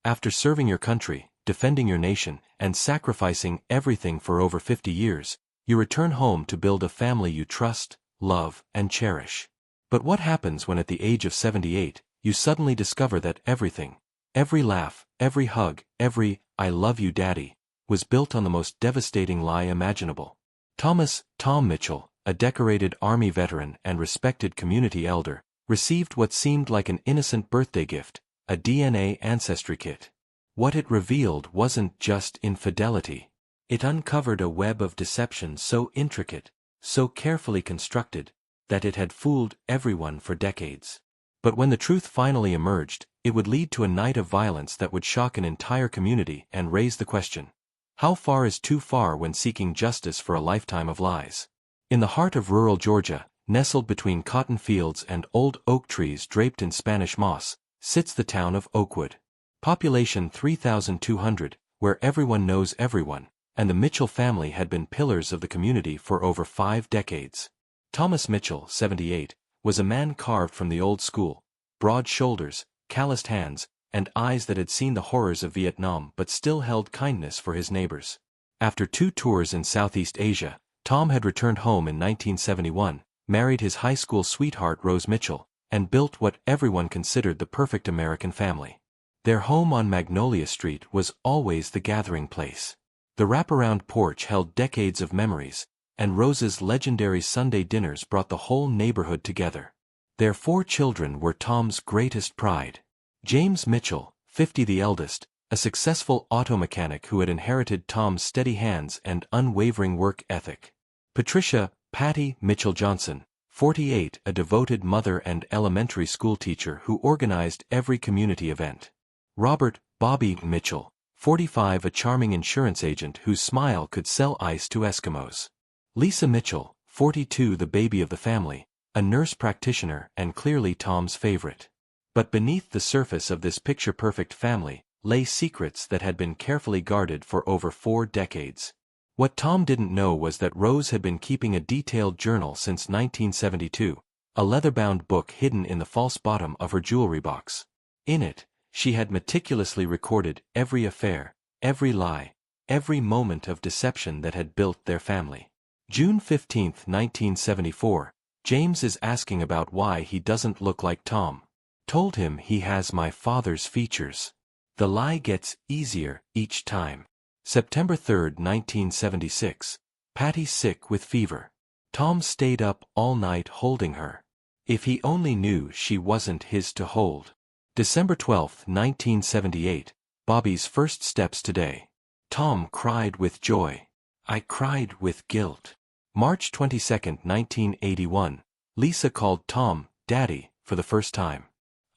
After serving your country, defending your nation, and sacrificing everything for over 50 years, you return home to build a family you trust, love, and cherish. But what happens when at the age of 78, you suddenly discover that everything, every laugh, every hug, every "I love you, Daddy," was built on the most devastating lie imaginable? Tom Mitchell, a decorated Army veteran and respected community elder, received what seemed like an innocent birthday gift, a DNA ancestry kit. What it revealed wasn't just infidelity. It uncovered a web of deception so intricate, so carefully constructed, that it had fooled everyone for decades. But when the truth finally emerged, it would lead to a night of violence that would shock an entire community and raise the question: how far is too far when seeking justice for a lifetime of lies? In the heart of rural Georgia, nestled between cotton fields and old oak trees draped in Spanish moss, sits the town of Oakwood. Population 3,200, where everyone knows everyone, and the Mitchell family had been pillars of the community for over 5 decades. Thomas Mitchell, 78, was a man carved from the old school: broad shoulders, calloused hands, and eyes that had seen the horrors of Vietnam but still held kindness for his neighbors. After 2 tours in Southeast Asia, Tom had returned home in 1971, married his high school sweetheart Rose Mitchell, and built what everyone considered the perfect American family. Their home on Magnolia Street was always the gathering place. The wraparound porch held decades of memories, and Rose's legendary Sunday dinners brought the whole neighborhood together. Their 4 children were Tom's greatest pride. James Mitchell, 50, the eldest, a successful auto mechanic who had inherited Tom's steady hands and unwavering work ethic. Patricia, Patty Mitchell Johnson, 48, a devoted mother and elementary school teacher who organized every community event. Robert, Bobby Mitchell, 45, a charming insurance agent whose smile could sell ice to Eskimos. Lisa Mitchell, 42, the baby of the family, a nurse practitioner and clearly Tom's favorite. But beneath the surface of this picture-perfect family lay secrets that had been carefully guarded for over 4 decades. What Tom didn't know was that Rose had been keeping a detailed journal since 1972, a leather-bound book hidden in the false bottom of her jewelry box. In it, she had meticulously recorded every affair, every lie, every moment of deception that had built their family. June 15, 1974, James is asking about why he doesn't look like Tom. Told him he has my father's features. The lie gets easier each time. September 3, 1976, Patty sick with fever. Tom stayed up all night holding her. If he only knew she wasn't his to hold. December 12, 1978, Bobby's first steps today. Tom cried with joy. I cried with guilt. March 22, 1981, Lisa called Tom Daddy for the first time.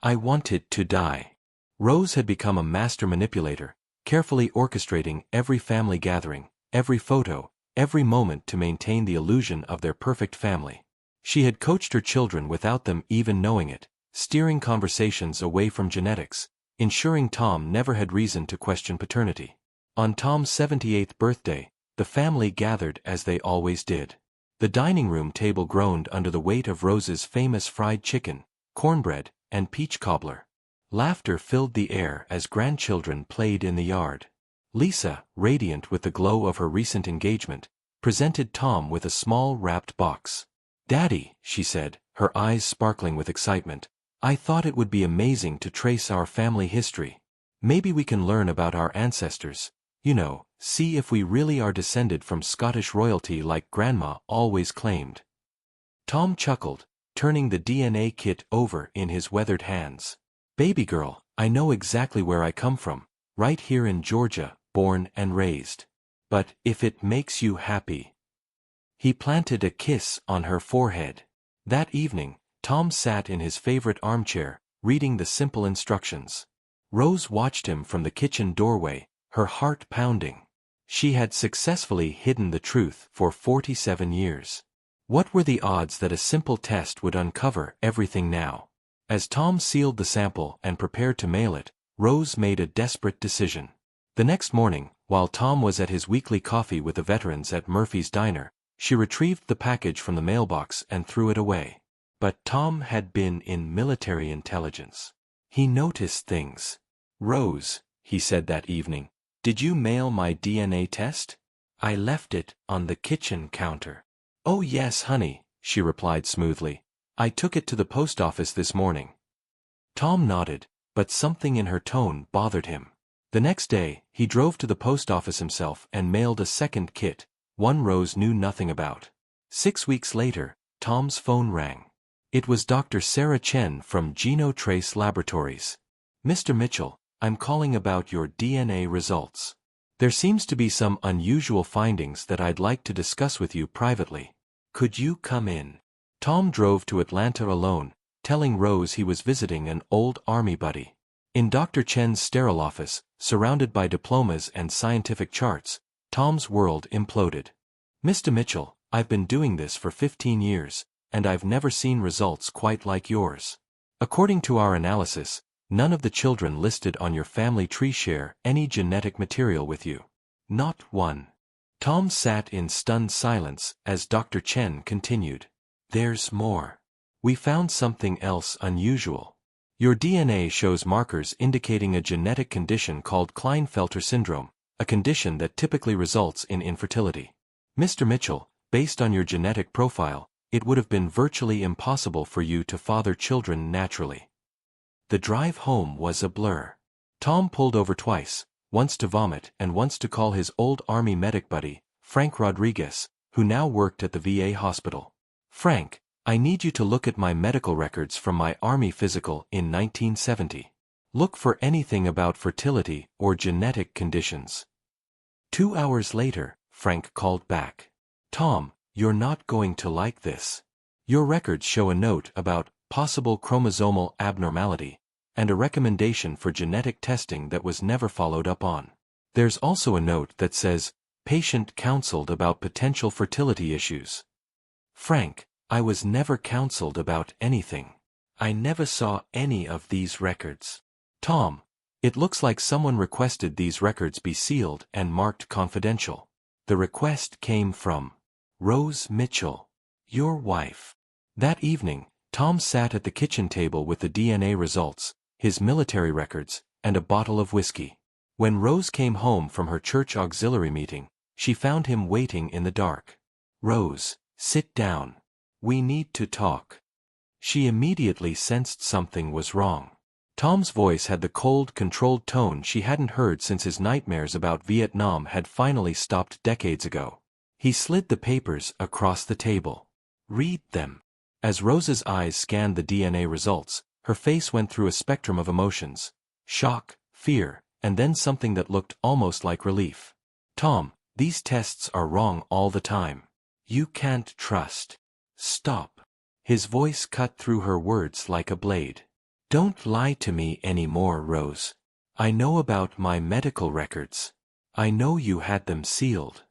I wanted to die. Rose had become a master manipulator, carefully orchestrating every family gathering, every photo, every moment to maintain the illusion of their perfect family. She had coached her children without them even knowing it, steering conversations away from genetics, ensuring Tom never had reason to question paternity. On Tom's 78th birthday, the family gathered as they always did. The dining room table groaned under the weight of Rose's famous fried chicken, cornbread, and peach cobbler. Laughter filled the air as grandchildren played in the yard. Lisa, radiant with the glow of her recent engagement, presented Tom with a small wrapped box. Daddy, she said, her eyes sparkling with excitement, I thought it would be amazing to trace our family history. Maybe we can learn about our ancestors, see if we really are descended from Scottish royalty like Grandma always claimed. Tom chuckled, turning the DNA kit over in his weathered hands. Baby girl, I know exactly where I come from, right here in Georgia, born and raised. But if it makes you happy. He planted a kiss on her forehead. That evening, Tom sat in his favorite armchair, reading the simple instructions. Rose watched him from the kitchen doorway, her heart pounding. She had successfully hidden the truth for 47 years. What were the odds that a simple test would uncover everything now? As Tom sealed the sample and prepared to mail it, Rose made a desperate decision. The next morning, while Tom was at his weekly coffee with the veterans at Murphy's Diner, she retrieved the package from the mailbox and threw it away. But Tom had been in military intelligence. He noticed things. Rose, he said that evening. "Did you mail my DNA test?" "I left it on the kitchen counter." "Oh yes, honey," she replied smoothly. "I took it to the post office this morning." Tom nodded, but something in her tone bothered him. The next day, he drove to the post office himself and mailed a second kit, one Rose knew nothing about. 6 weeks later, Tom's phone rang. It was Dr. Sarah Chen from GenoTrace Laboratories. "Mr. Mitchell, I'm calling about your DNA results. There seems to be some unusual findings that I'd like to discuss with you privately. Could you come in?" Tom drove to Atlanta alone, telling Rose he was visiting an old army buddy. In Dr. Chen's sterile office, surrounded by diplomas and scientific charts, Tom's world imploded. "Mr. Mitchell, I've been doing this for 15 years, and I've never seen results quite like yours. According to our analysis, none of the children listed on your family tree share any genetic material with you. Not one." Tom sat in stunned silence as Dr. Chen continued. "There's more. We found something else unusual. Your DNA shows markers indicating a genetic condition called Klinefelter syndrome, a condition that typically results in infertility. Mr. Mitchell, based on your genetic profile, it would have been virtually impossible for you to father children naturally." The drive home was a blur. Tom pulled over twice, once to vomit and once to call his old army medic buddy, Frank Rodriguez, who now worked at the VA hospital. "Frank, I need you to look at my medical records from my Army physical in 1970. Look for anything about fertility or genetic conditions." 2 hours later, Frank called back. "Tom, you're not going to like this. Your records show a note about possible chromosomal abnormality and a recommendation for genetic testing that was never followed up on. There's also a note that says, patient counseled about potential fertility issues." "Frank, I was never counseled about anything. I never saw any of these records." "Tom, it looks like someone requested these records be sealed and marked confidential. The request came from Rose Mitchell, your wife." That evening, Tom sat at the kitchen table with the DNA results, his military records, and a bottle of whiskey. When Rose came home from her church auxiliary meeting, she found him waiting in the dark. "Rose, sit down. We need to talk." She immediately sensed something was wrong. Tom's voice had the cold, controlled tone she hadn't heard since his nightmares about Vietnam had finally stopped decades ago. He slid the papers across the table. "Read them." As Rose's eyes scanned the DNA results, her face went through a spectrum of emotions: shock, fear, and then something that looked almost like relief. "Tom, these tests are wrong all the time. You can't trust." "Stop." His voice cut through her words like a blade. "Don't lie to me anymore, Rose. I know about my medical records. I know you had them sealed.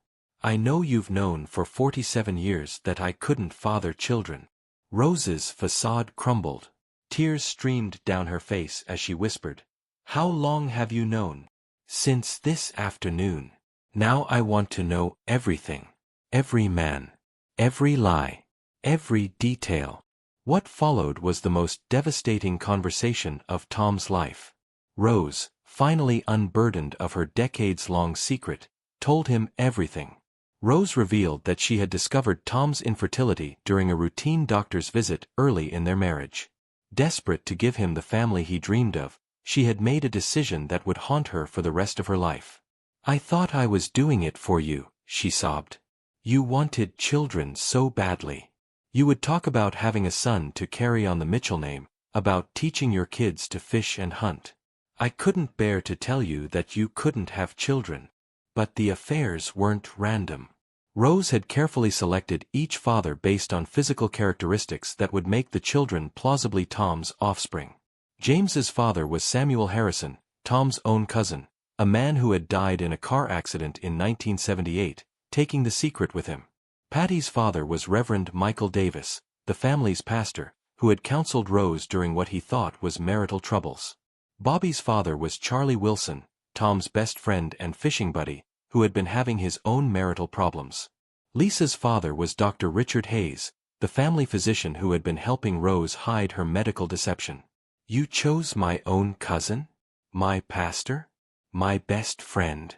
I know you've known for 47 years that I couldn't father children." Rose's facade crumbled. Tears streamed down her face as she whispered, "How long have you known?" "Since this afternoon. Now I want to know everything. Every man. Every lie. Every detail." What followed was the most devastating conversation of Tom's life. Rose, finally unburdened of her decades-long secret, told him everything. Rose revealed that she had discovered Tom's infertility during a routine doctor's visit early in their marriage. Desperate to give him the family he dreamed of, she had made a decision that would haunt her for the rest of her life. "I thought I was doing it for you," she sobbed. "You wanted children so badly. You would talk about having a son to carry on the Mitchell name, about teaching your kids to fish and hunt. I couldn't bear to tell you that you couldn't have children. But the affairs weren't random." Rose had carefully selected each father based on physical characteristics that would make the children plausibly Tom's offspring. James's father was Samuel Harrison, Tom's own cousin, a man who had died in a car accident in 1978, taking the secret with him. Patty's father was Reverend Michael Davis, the family's pastor, who had counseled Rose during what he thought was marital troubles. Bobby's father was Charlie Wilson, Tom's best friend and fishing buddy, who had been having his own marital problems. Lisa's father was Dr. Richard Hayes, the family physician who had been helping Rose hide her medical deception. "You chose my own cousin? My pastor?" my best friend,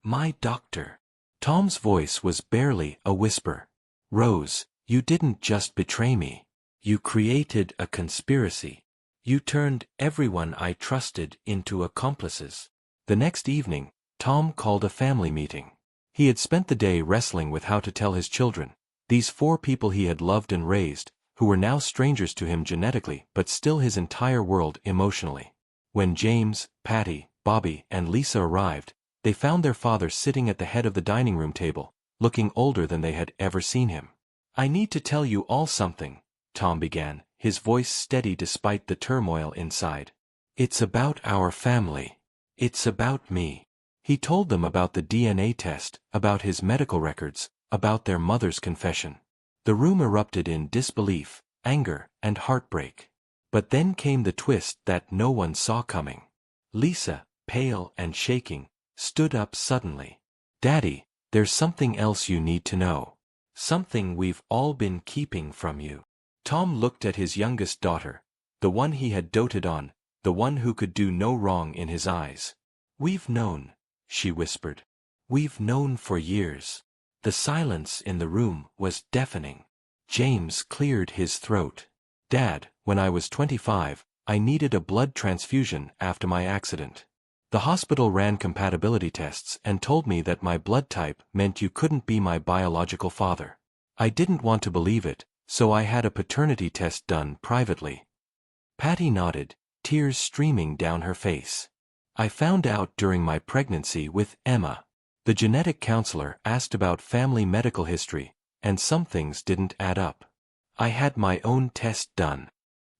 my doctor. Tom's voice was barely a whisper. Rose, you didn't just betray me. You created a conspiracy. You turned everyone I trusted into accomplices. The next evening, Tom called a family meeting. He had spent the day wrestling with how to tell his children, these 4 people he had loved and raised, who were now strangers to him genetically but still his entire world emotionally. When James, Patty, Bobby, and Lisa arrived, they found their father sitting at the head of the dining room table, looking older than they had ever seen him. I need to tell you all something, Tom began, his voice steady despite the turmoil inside. It's about our family. It's about me. He told them about the DNA test, about his medical records, about their mother's confession. The room erupted in disbelief, anger, and heartbreak. But then came the twist that no one saw coming. Lisa, pale and shaking, stood up suddenly. Daddy, there's something else you need to know. Something we've all been keeping from you. Tom looked at his youngest daughter, the one he had doted on, the one who could do no wrong in his eyes. We've known, she whispered. We've known for years. The silence in the room was deafening. James cleared his throat. Dad, when I was 25, I needed a blood transfusion after my accident. The hospital ran compatibility tests and told me that my blood type meant you couldn't be my biological father. I didn't want to believe it, so I had a paternity test done privately. Patty nodded, tears streaming down her face. I found out during my pregnancy with Emma. The genetic counselor asked about family medical history, and some things didn't add up. I had my own test done.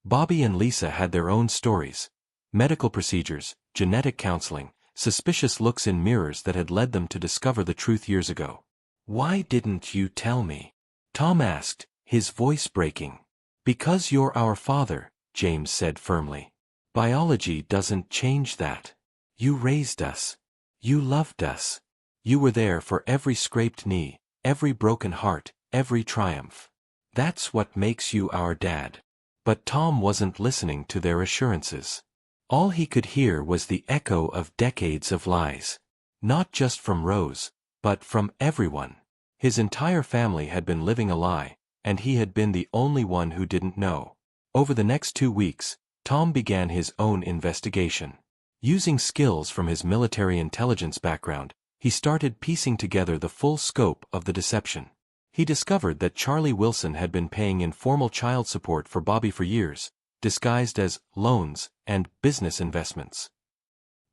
Bobby and Lisa had their own stories. Medical procedures, genetic counseling, suspicious looks in mirrors that had led them to discover the truth years ago. Why didn't you tell me? Tom asked, his voice breaking. Because you're our father, James said firmly. Biology doesn't change that. You raised us. You loved us. You were there for every scraped knee, every broken heart, every triumph. That's what makes you our dad. But Tom wasn't listening to their assurances. All he could hear was the echo of decades of lies. Not just from Rose, but from everyone. His entire family had been living a lie, and he had been the only one who didn't know. Over the next 2 weeks, Tom began his own investigation. Using skills from his military intelligence background, he started piecing together the full scope of the deception. He discovered that Charlie Wilson had been paying informal child support for Bobby for years, disguised as loans and business investments.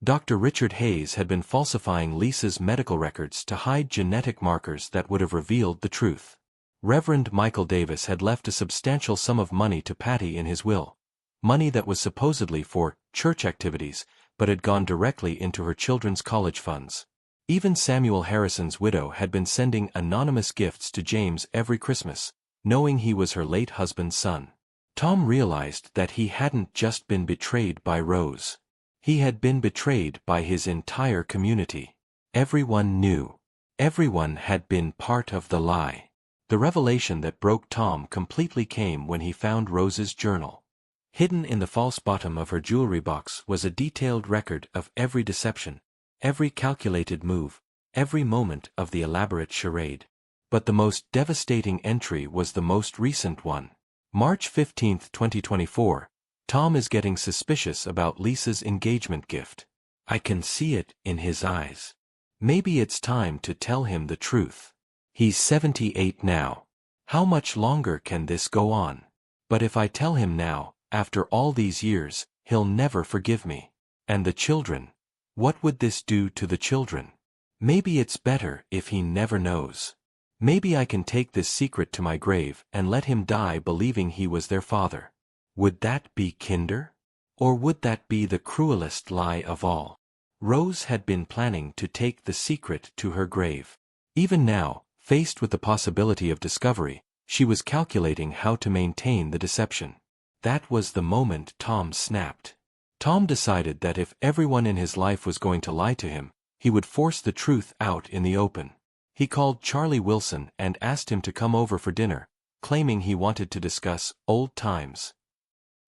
Dr. Richard Hayes had been falsifying Lisa's medical records to hide genetic markers that would have revealed the truth. Reverend Michael Davis had left a substantial sum of money to Patty in his will, money that was supposedly for church activities, but had gone directly into her children's college funds. Even Samuel Harrison's widow had been sending anonymous gifts to James every Christmas, knowing he was her late husband's son. Tom realized that he hadn't just been betrayed by Rose. He had been betrayed by his entire community. Everyone knew. Everyone had been part of the lie. The revelation that broke Tom completely came when he found Rose's journal. Hidden in the false bottom of her jewelry box was a detailed record of every deception, every calculated move, every moment of the elaborate charade. But the most devastating entry was the most recent one. March 15, 2024, Tom is getting suspicious about Lisa's engagement gift. I can see it in his eyes. Maybe it's time to tell him the truth. He's 78 now. How much longer can this go on? But if I tell him now, after all these years, he'll never forgive me. And the children? What would this do to the children? Maybe it's better if he never knows. Maybe I can take this secret to my grave and let him die believing he was their father. Would that be kinder? Or would that be the cruelest lie of all? Rose had been planning to take the secret to her grave. Even now, faced with the possibility of discovery, she was calculating how to maintain the deception. That was the moment Tom snapped. Tom decided that if everyone in his life was going to lie to him, he would force the truth out in the open. He called Charlie Wilson and asked him to come over for dinner, claiming he wanted to discuss old times.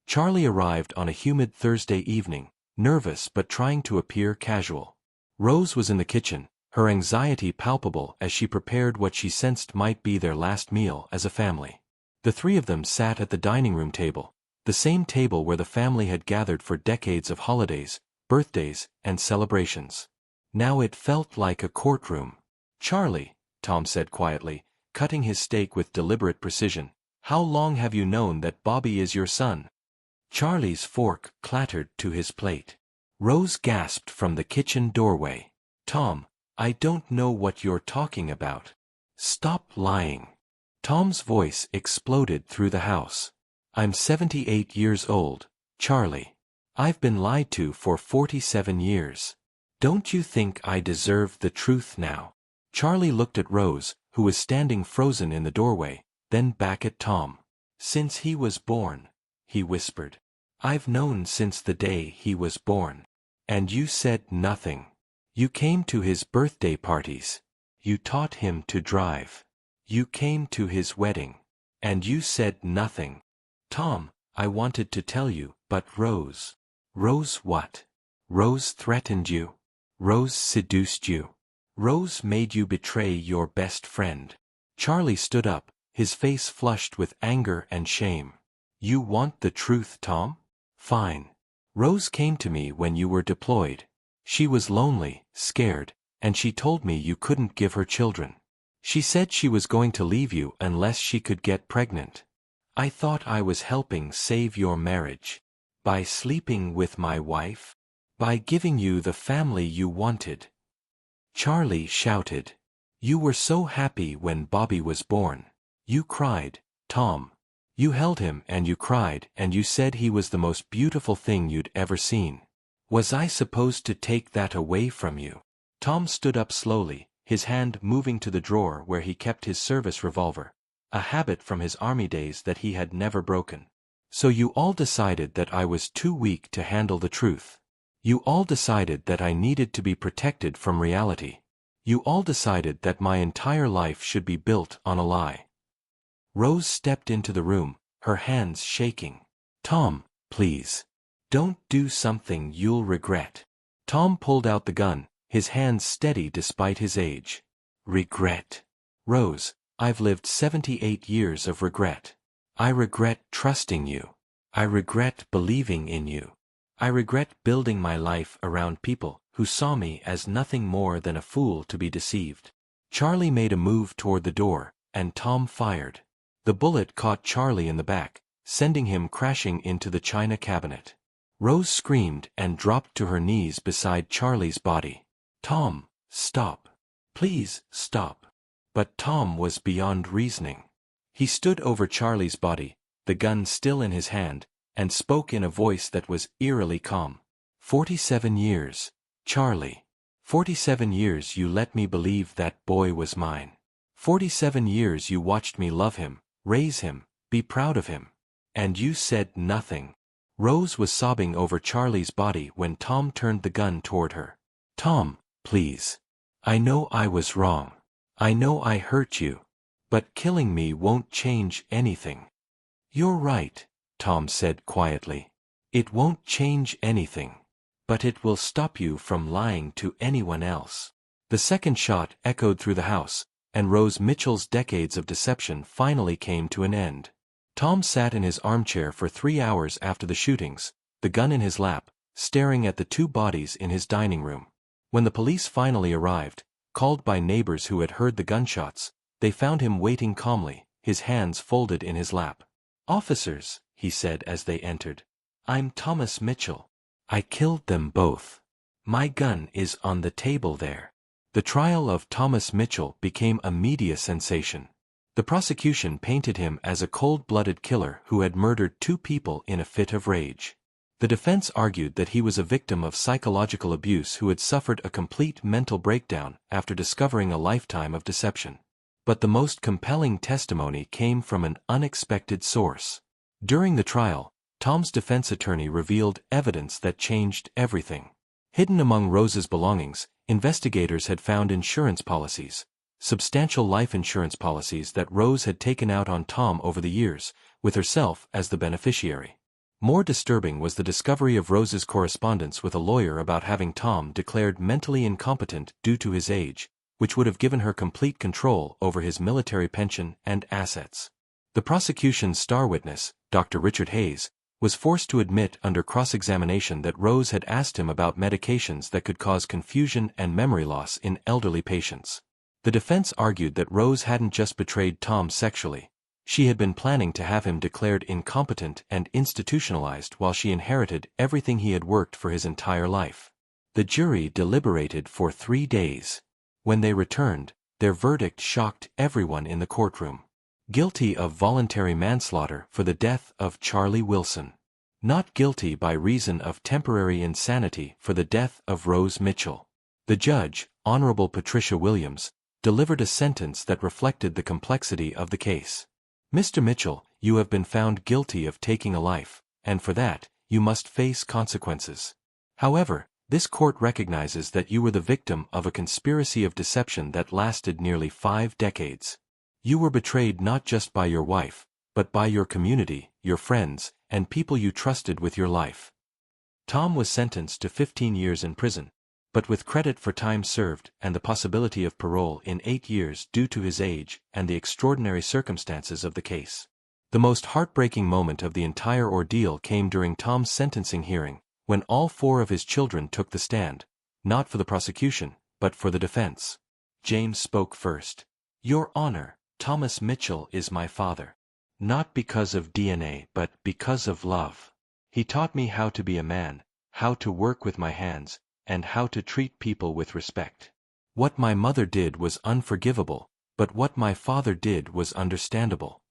Charlie arrived on a humid Thursday evening, nervous but trying to appear casual. Rose was in the kitchen, her anxiety palpable as she prepared what she sensed might be their last meal as a family. The three of them sat at the dining room table, the same table where the family had gathered for decades of holidays, birthdays, and celebrations. Now it felt like a courtroom. "Charlie," Tom said quietly, cutting his steak with deliberate precision, "how long have you known that Bobby is your son?" Charlie's fork clattered to his plate. Rose gasped from the kitchen doorway. "Tom, I don't know what you're talking about. Stop lying." Tom's voice exploded through the house. "I'm 78 years old, Charlie. I've been lied to for 47 years. Don't you think I deserve the truth now?" Charlie looked at Rose, who was standing frozen in the doorway, then back at Tom. "Since he was born," he whispered. "I've known since the day he was born. And you said nothing. You came to his birthday parties. You taught him to drive. You came to his wedding. And you said nothing. Tom, I wanted to tell you, but Rose." "Rose what?" "Rose threatened you. Rose seduced you. Rose made you betray your best friend." Charlie stood up, his face flushed with anger and shame. "You want the truth, Tom? Fine. Rose came to me when you were deployed. She was lonely, scared, and she told me you couldn't give her children. She said she was going to leave you unless she could get pregnant. I thought I was helping save your marriage. By sleeping with my wife? By giving you the family you wanted." Charlie shouted. "You were so happy when Bobby was born. You cried, Tom. You held him and you cried and you said he was the most beautiful thing you'd ever seen. Was I supposed to take that away from you?" Tom stood up slowly, his hand moving to the drawer where he kept his service revolver, a habit from his army days that he had never broken. "So you all decided that I was too weak to handle the truth. You all decided that I needed to be protected from reality. You all decided that my entire life should be built on a lie." Rose stepped into the room, her hands shaking. "Tom, please. Don't do something you'll regret." Tom pulled out the gun, his hands steady despite his age. "Regret? Rose, I've lived 78 years of regret. I regret trusting you. I regret believing in you. I regret building my life around people who saw me as nothing more than a fool to be deceived." Charlie made a move toward the door, and Tom fired. The bullet caught Charlie in the back, sending him crashing into the china cabinet. Rose screamed and dropped to her knees beside Charlie's body. "Tom, stop. Please, stop." But Tom was beyond reasoning. He stood over Charlie's body, the gun still in his hand, and spoke in a voice that was eerily calm. 47 years, Charlie. 47 years you let me believe that boy was mine. 47 years you watched me love him, raise him, be proud of him. And you said nothing." Rose was sobbing over Charlie's body when Tom turned the gun toward her. "Tom, please. I know I was wrong. I know I hurt you. But killing me won't change anything." "You're right," Tom said quietly. "It won't change anything. But it will stop you from lying to anyone else." The second shot echoed through the house, and Rose Mitchell's decades of deception finally came to an end. Tom sat in his armchair for 3 hours after the shootings, the gun in his lap, staring at the two bodies in his dining room. When the police finally arrived, called by neighbors who had heard the gunshots, they found him waiting calmly, his hands folded in his lap. "Officers," he said as they entered, "I'm Thomas Mitchell. I killed them both. My gun is on the table there." The trial of Thomas Mitchell became a media sensation. The prosecution painted him as a cold-blooded killer who had murdered 2 people in a fit of rage. The defense argued that he was a victim of psychological abuse who had suffered a complete mental breakdown after discovering a lifetime of deception. But the most compelling testimony came from an unexpected source. During the trial, Tom's defense attorney revealed evidence that changed everything. Hidden among Rose's belongings, investigators had found insurance policies, substantial life insurance policies that Rose had taken out on Tom over the years, with herself as the beneficiary. More disturbing was the discovery of Rose's correspondence with a lawyer about having Tom declared mentally incompetent due to his age, which would have given her complete control over his military pension and assets. The prosecution's star witness, Dr. Richard Hayes, was forced to admit under cross-examination that Rose had asked him about medications that could cause confusion and memory loss in elderly patients. The defense argued that Rose hadn't just betrayed Tom sexually. She had been planning to have him declared incompetent and institutionalized while she inherited everything he had worked for his entire life. The jury deliberated for 3 days. When they returned, their verdict shocked everyone in the courtroom. Guilty of voluntary manslaughter for the death of Charlie Wilson. Not guilty by reason of temporary insanity for the death of Rose Mitchell. The judge, Honorable Patricia Williams, delivered a sentence that reflected the complexity of the case. Mr. Mitchell, you have been found guilty of taking a life, and for that, you must face consequences. However, this court recognizes that you were the victim of a conspiracy of deception that lasted nearly 5 decades. You were betrayed not just by your wife, but by your community, your friends, and people you trusted with your life. Tom was sentenced to 15 years in prison, but with credit for time served and the possibility of parole in 8 years due to his age and the extraordinary circumstances of the case. The most heartbreaking moment of the entire ordeal came during Tom's sentencing hearing, when all 4 of his children took the stand, not for the prosecution, but for the defense. James spoke first. Your Honor, Thomas Mitchell is my father. Not because of DNA but because of love. He taught me how to be a man, how to work with my hands, and how to treat people with respect. What my mother did was unforgivable, but what my father did was understandable.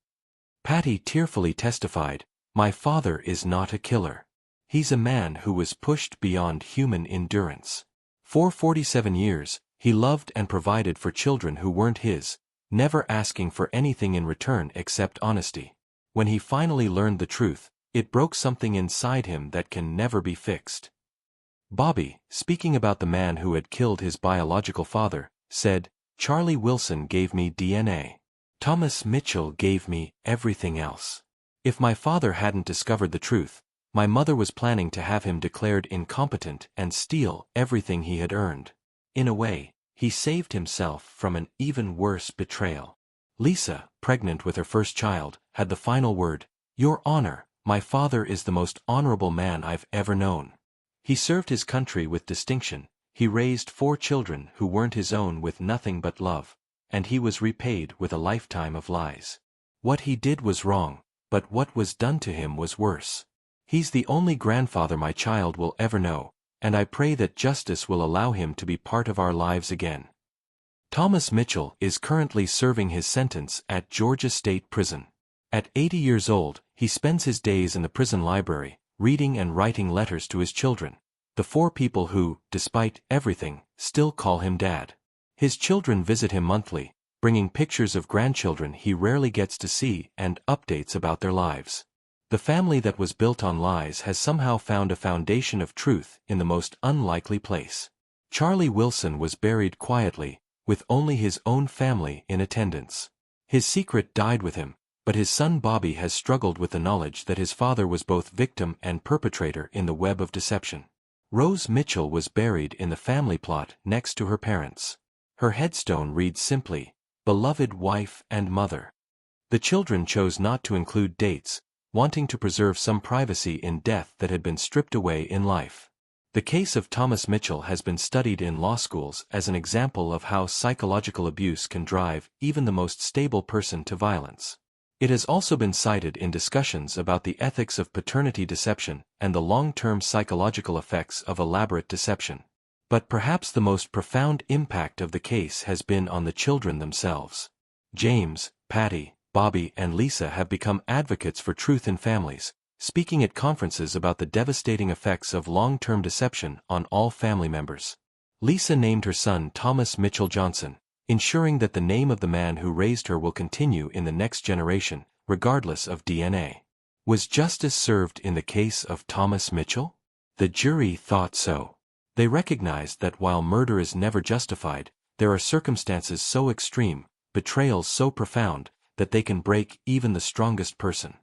Patty tearfully testified, my father is not a killer. He's a man who was pushed beyond human endurance. For 47 years, he loved and provided for children who weren't his, never asking for anything in return except honesty. When he finally learned the truth, it broke something inside him that can never be fixed. Bobby, speaking about the man who had killed his biological father, said, Charlie Wilson gave me DNA. Thomas Mitchell gave me everything else. If my father hadn't discovered the truth, my mother was planning to have him declared incompetent and steal everything he had earned. In a way, he saved himself from an even worse betrayal. Lisa, pregnant with her first child, had the final word, Your Honor, my father is the most honorable man I've ever known. He served his country with distinction, he raised 4 children who weren't his own with nothing but love, and he was repaid with a lifetime of lies. What he did was wrong, but what was done to him was worse. He's the only grandfather my child will ever know, and I pray that justice will allow him to be part of our lives again. Thomas Mitchell is currently serving his sentence at Georgia State Prison. At 80 years old, he spends his days in the prison library, reading and writing letters to his children, the 4 people who, despite everything, still call him Dad. His children visit him monthly, bringing pictures of grandchildren he rarely gets to see and updates about their lives. The family that was built on lies has somehow found a foundation of truth in the most unlikely place. Charlie Wilson was buried quietly, with only his own family in attendance. His secret died with him, but his son Bobby has struggled with the knowledge that his father was both victim and perpetrator in the web of deception. Rose Mitchell was buried in the family plot next to her parents. Her headstone reads simply, Beloved Wife and Mother. The children chose not to include dates, wanting to preserve some privacy in death that had been stripped away in life. The case of Thomas Mitchell has been studied in law schools as an example of how psychological abuse can drive even the most stable person to violence. It has also been cited in discussions about the ethics of paternity deception and the long-term psychological effects of elaborate deception. But perhaps the most profound impact of the case has been on the children themselves. James, Patty, Bobby, and Lisa have become advocates for truth in families, speaking at conferences about the devastating effects of long-term deception on all family members. Lisa named her son Thomas Mitchell Johnson, ensuring that the name of the man who raised her will continue in the next generation, regardless of DNA. Was justice served in the case of Thomas Mitchell? The jury thought so. They recognized that while murder is never justified, there are circumstances so extreme, betrayals so profound, that they can break even the strongest person.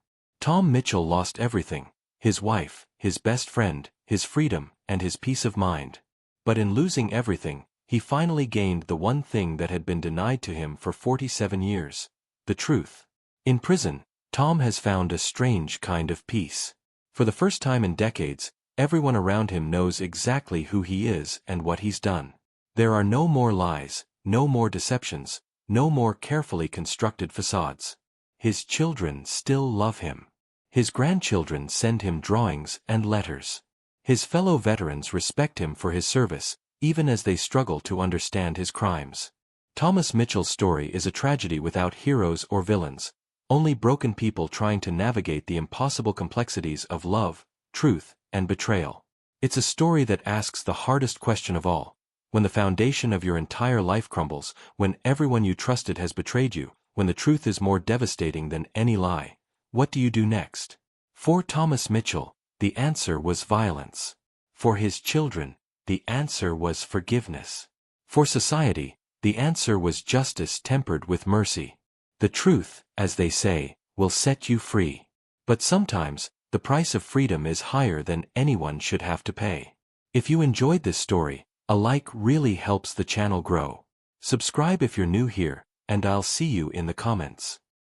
Tom Mitchell lost everything: his wife, his best friend, his freedom, and his peace of mind. But in losing everything, he finally gained the one thing that had been denied to him for 47 years: the truth. In prison, Tom has found a strange kind of peace. For the first time in decades, everyone around him knows exactly who he is and what he's done. There are no more lies, no more deceptions, no more carefully constructed facades. His children still love him. His grandchildren send him drawings and letters. His fellow veterans respect him for his service, even as they struggle to understand his crimes. Thomas Mitchell's story is a tragedy without heroes or villains, only broken people trying to navigate the impossible complexities of love, truth, and betrayal. It's a story that asks the hardest question of all. When the foundation of your entire life crumbles, when everyone you trusted has betrayed you, when the truth is more devastating than any lie, what do you do next? For Thomas Mitchell, the answer was violence. For his children, the answer was forgiveness. For society, the answer was justice tempered with mercy. The truth, as they say, will set you free. But sometimes, the price of freedom is higher than anyone should have to pay. If you enjoyed this story, a like really helps the channel grow. Subscribe if you're new here, and I'll see you in the comments.